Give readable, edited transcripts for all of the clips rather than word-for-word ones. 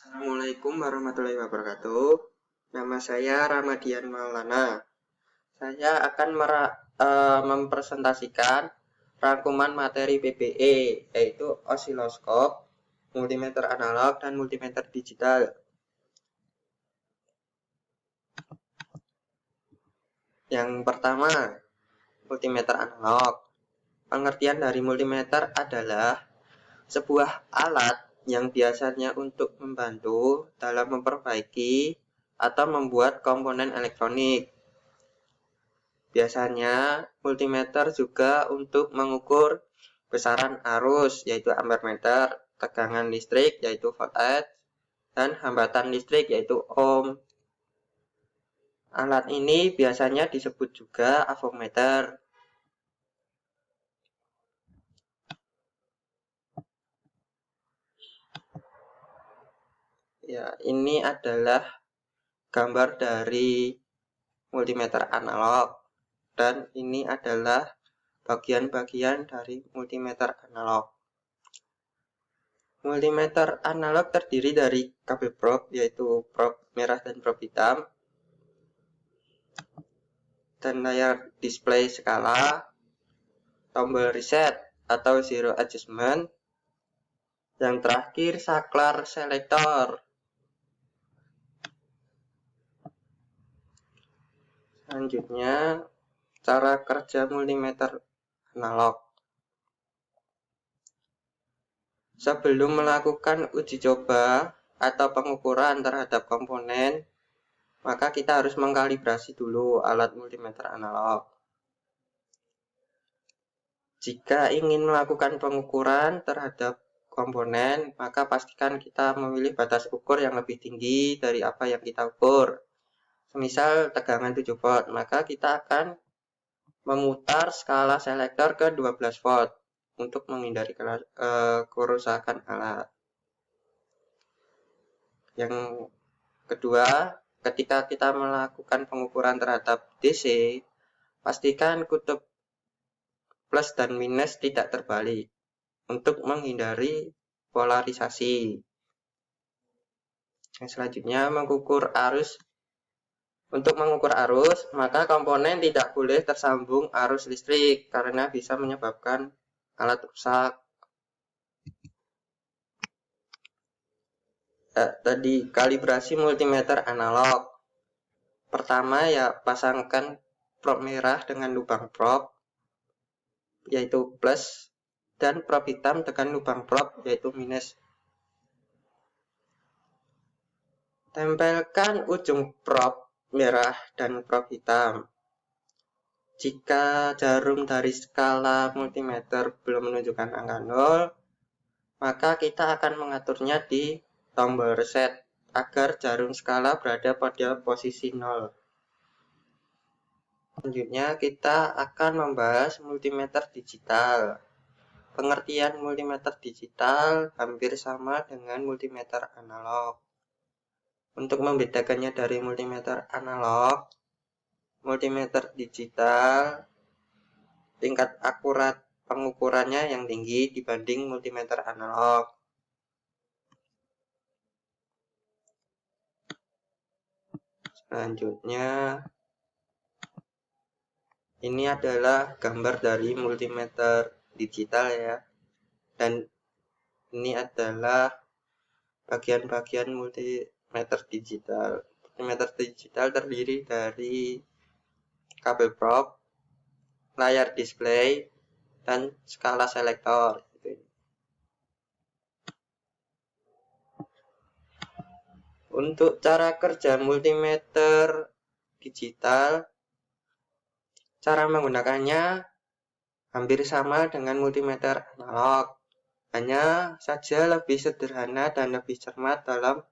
Assalamualaikum warahmatullahi wabarakatuh. Nama saya Ramadian Maulana. Saya akan mempresentasikan rangkuman materi PBE, yaitu osiloskop, multimeter analog, dan multimeter digital. Yang pertama, multimeter analog. Pengertian dari multimeter adalah sebuah alat yang biasanya untuk membantu dalam memperbaiki atau membuat komponen elektronik. Biasanya multimeter juga untuk mengukur besaran arus yaitu ampermeter, tegangan listrik yaitu voltage, dan hambatan listrik yaitu ohm. Alat ini biasanya disebut juga avometer. Ya, ini adalah gambar dari multimeter analog dan ini adalah bagian-bagian dari multimeter analog. Multimeter analog terdiri dari kabel probe yaitu probe merah dan probe hitam, dan layar display skala, tombol reset atau zero adjustment, yang terakhir saklar selektor. Selanjutnya, cara kerja multimeter analog. Sebelum melakukan uji coba atau pengukuran terhadap komponen, maka kita harus mengkalibrasi dulu alat multimeter analog. Jika ingin melakukan pengukuran terhadap komponen, maka pastikan kita memilih batas ukur yang lebih tinggi dari apa yang kita ukur. Semisal tegangan 7 volt, maka kita akan memutar skala selektor ke 12 volt untuk menghindari kerusakan alat. Yang kedua, ketika kita melakukan pengukuran terhadap DC, pastikan kutub plus dan minus tidak terbalik untuk menghindari polarisasi. Yang selanjutnya, mengukur arus. Untuk mengukur arus, maka komponen tidak boleh tersambung arus listrik karena bisa menyebabkan alat rusak. Tadi kalibrasi multimeter analog. Pertama ya pasangkan probe merah dengan lubang probe yaitu plus dan probe hitam dengan lubang probe yaitu minus. Tempelkan ujung probe merah dan probe hitam. Jika jarum dari skala multimeter belum menunjukkan angka 0, maka kita akan mengaturnya di tombol reset agar jarum skala berada pada posisi 0. Selanjutnya kita akan membahas multimeter digital. Pengertian multimeter digital hampir sama dengan multimeter analog. Untuk membedakannya dari multimeter analog, multimeter digital tingkat akurat pengukurannya yang tinggi dibanding multimeter analog. Selanjutnya, ini adalah gambar dari multimeter digital ya. Dan ini adalah bagian-bagian multimeter digital. Multimeter digital terdiri dari kabel probe, layar display, dan skala selektor. Untuk cara kerja multimeter digital, cara menggunakannya hampir sama dengan multimeter analog, hanya saja lebih sederhana dan lebih cermat dalam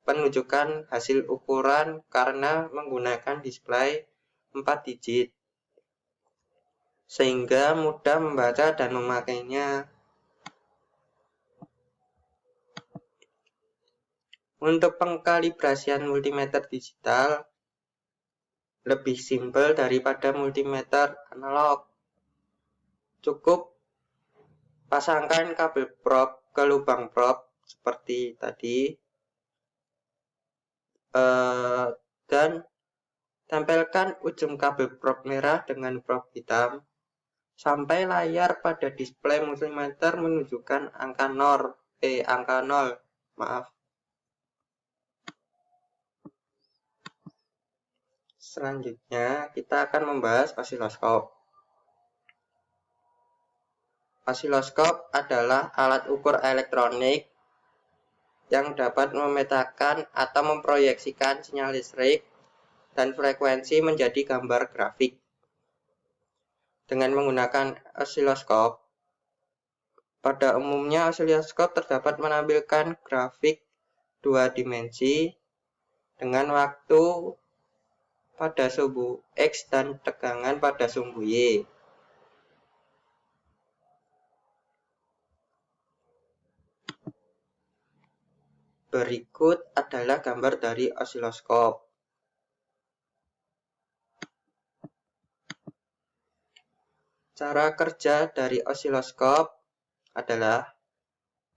penunjukan hasil ukuran karena menggunakan display 4 digit, sehingga mudah membaca dan memakainya. Untuk pengkalibrasian multimeter digital lebih simpel daripada multimeter analog. Cukup pasangkan kabel probe ke lubang probe seperti tadi, Dan tempelkan ujung kabel probe merah dengan probe hitam sampai layar pada display multimeter menunjukkan angka 0. Maaf. Selanjutnya kita akan membahas osiloskop. Osiloskop adalah alat ukur elektronik yang dapat memetakan atau memproyeksikan sinyal listrik dan frekuensi menjadi gambar grafik. Dengan menggunakan osiloskop, pada umumnya osiloskop terdapat menampilkan grafik 2 dimensi dengan waktu pada sumbu X dan tegangan pada sumbu Y. Berikut adalah gambar dari osiloskop. Cara kerja dari osiloskop adalah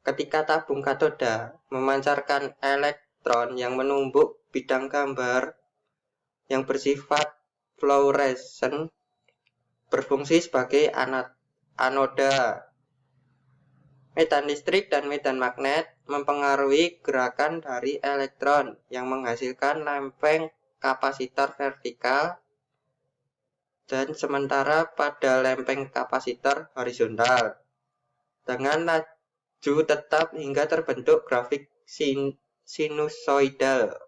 ketika tabung katoda memancarkan elektron yang menumbuk bidang gambar yang bersifat fluorescent berfungsi sebagai anoda. Medan listrik dan medan magnet mempengaruhi gerakan dari elektron yang menghasilkan lempeng kapasitor vertikal dan sementara pada lempeng kapasitor horizontal dengan laju tetap hingga terbentuk grafik sinusoidal.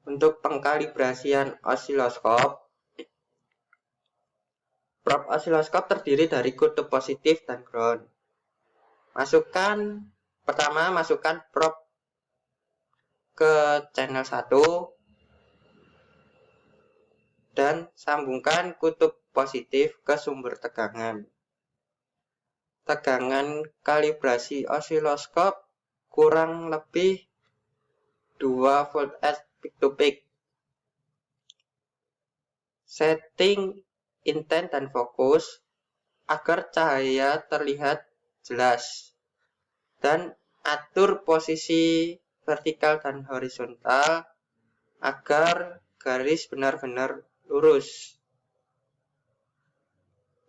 Untuk pengkalibrasian osiloskop, probe osiloskop terdiri dari kutub positif dan ground. Pertama, masukkan probe ke channel 1 dan sambungkan kutub positif ke sumber tegangan. Tegangan kalibrasi osiloskop kurang lebih 2 volt peak to peak. Setting intent dan fokus agar cahaya terlihat jelas, dan atur posisi vertikal dan horizontal agar garis benar-benar lurus.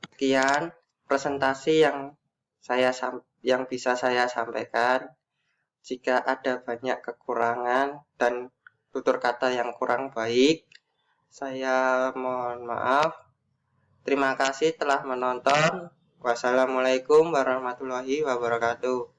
Sekian presentasi yang bisa saya sampaikan. Jika ada banyak kekurangan dan tutur kata yang kurang baik, saya mohon maaf. Terima kasih telah menonton. Wassalamualaikum warahmatullahi wabarakatuh.